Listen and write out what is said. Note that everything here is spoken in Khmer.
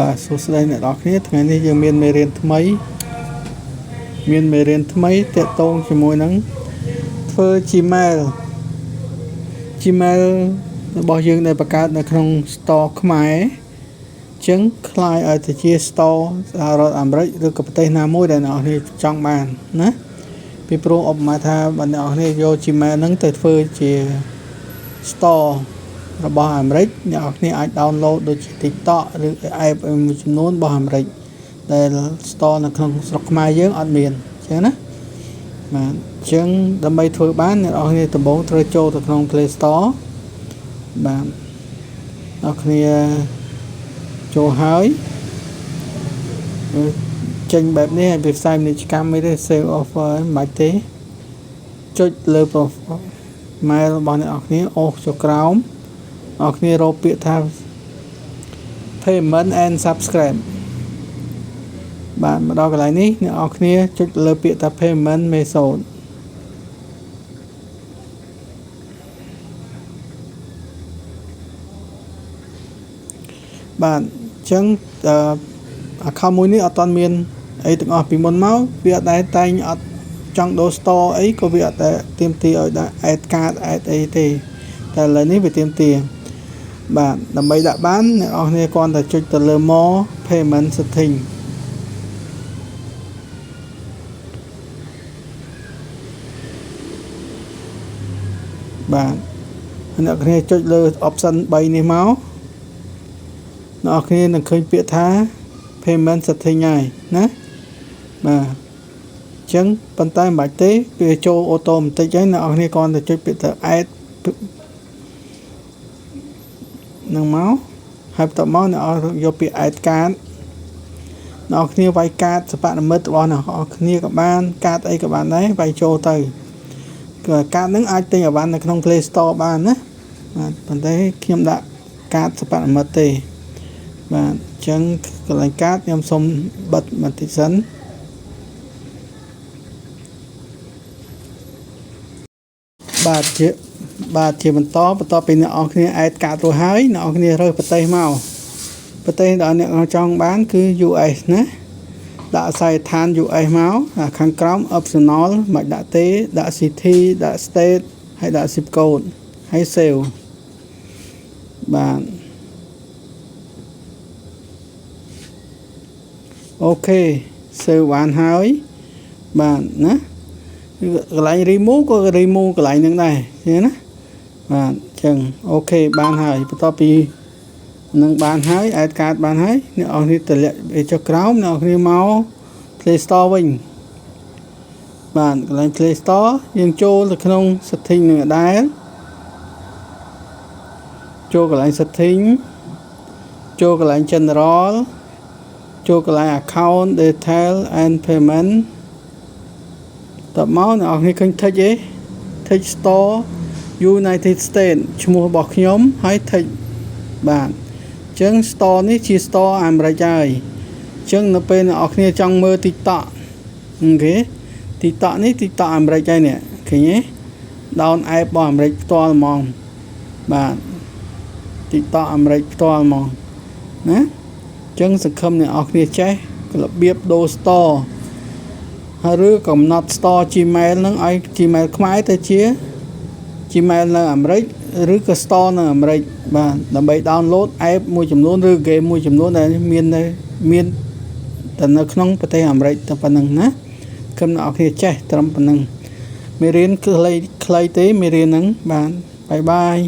បាទសួស្តីអ្នកនរគ្នាថ្ងៃនេះយើងមានមេរៀនថ្មីតាក់ទងជាមួយនឹងធ្វើ Gmail របស់យើងដែលបង្កើតនៅក្នុង Store ខ្មែរអញ្ចឹងคล้ายឲ្យទៅជា Store សហរដ្ឋអាមេរិកឬក៏ប្រទេសណាមួយដែលអ្នកនរគ្នាចង់បានណាពីព្រោះឧបមាថាបើអ្នកនរគ្នាយក Gmail ហ្នឹងទៅធ្វើជា Store របស់អាមេរិកអ្នកនរគ្នាអាច download ដូចជា TikTok ឬ app មួយចំនួនរបស់អាមេរិកដែល store នៅក្នុងស្រុកខ្មែរយើងអត់មានអញ្ចឹងណាបាទអញ្ចឹងដើម្បីធ្វើបានអ្នកនរគ្នាដំបូងត្រូវចូលទៅក្នុង Play Store បាទអ្នកគ្នាចូលហើយចេញបែបនេះឲ្យវាផ្សាយពាណិជ្ជកម្មអីទេ save offer មិនបាច់ទេចុចលើ profile របស់អ្នកនរគ្នាអូសចុះក្រោមអ្នកគ្នារកពាក្យថា payment and subscribe បាទមកដល់កន្លែងនេះអ្នកនរគ្នាចុចលើពាក្យថា payment method បាទអញ្ចឹងaccount មួយនេះអត់ទាន់មានអីទាំងអស់ពីមុនមកវាអត់ដែរតែងអត់ចង់ដូរ store អីក៏វាអត់ដែរទាមទារឲ្យដាក់ add card add អីទេតែឥឡូវនេះវាទាមទារបាទដើម្បីដាក់បានអ្នកនរគ្នាគ្រាន់តែចុចទៅលើ more payment setting បាទអ្នកនរគ្នាចុចលើ option 3នេះមកអ្នកនរគ្នានឹងឃើញពាក្យថា payment setting ហើយណាបាទអញ្ចឹងប៉ុន្តែមិនបាច់ទេវាចូលអូតូម៉ាទិកហើយអ្នកនរគ្នាគ្រាន់តែចុចពាក្យទៅ add នឹងមកហើយបន្ទាប់មកអ្នកយកពាក្យ add card អ្នកគ្នាវាយកាតសព្វនិមិត្តរបស់អ្នកគ្នាក៏បានកាតអីក៏បានដែរវាយចូលទៅកាតហ្នឹងអាចទិញអីវ៉ាន់នៅក្នុង Play Store បានណាបាទប៉ុន្តែខ្ញុំដាក់កាតសព្វនិមិត្តទេបាទអញ្ចឹងកន្លែងកាតខ្ញុំសុំបិទបន្តិចសិនបាទជាបន្តពីអ្នកនរគ្នា add កាតរួចហើយអ្នកនរគ្នារើសប្រទេសមកប្រទេសដែលអ្នកចង់បានគឺ US ណាដាក់អាស័យដ្ឋាន US មកខាងក្រោម optional មិនដាក់ទេដាក់ city ដាក់ state ហើយដាក់ zip code ហើយ save បាទអូខេ save បានហើយបាទណាកន្លែង remove ក៏ remove កន្លែងហ្នឹងដែរឃើញណាបាទអញ្ចឹងអូខេបានហើយបន្ទាប់ពីនឹងបានហើយ add card បានហើយអ្នកនរគ្នាតម្លាក់ចុះក្រោមអ្នកនរគ្នាមក Play Store វិញបាទកន្លែង Play Store យើងចូលទៅក្នុង setting នឹងដែរចូលកន្លែង setting ចូលកន្លែង general ចូលកន្លែង account detail and payment តបមកអ្នកនរគ្នាឃើញ text store United States ឈ្មោះរបស់ខ្ញុំហើយ text បាទអញ្ចឹង store នេះជា store អាមេរិកហើយអញ្ចឹងនៅពេលអ្នកនរគ្នាចង់មើល TikTok អូខេ TikTok នេះ TikTok អាមេរិកហើយនេះឃើញទេ down app របស់អាមេរិកផ្ទាល់ហ្មងបាទ TikTok អាមេរិកផ្ទាល់ហ្មងណាអញ្ចឹងសង្ឃឹមអ្នកនរគ្នាចេះរបៀបដូរ store ហើយឬកំណត់ store Gmail ហ្នឹងឲ្យ Gmail ខ្មែរទៅជា Gmail នៅអាមេរិកឬក៏ store នៅអាមេរិកបាទដើម្បី download app មួយចំនួនឬ game មួយចំនួនដែលមានតែនៅក្នុងប្រទេសអាមេរិកតែប៉ុណ្្នឹងណាគឹមអ្នកនរគ្នាចេះត្រឹមប៉ុណ្្នឹងមេរៀនខ្លីទេមេរៀនហ្នឹងបាទបាយ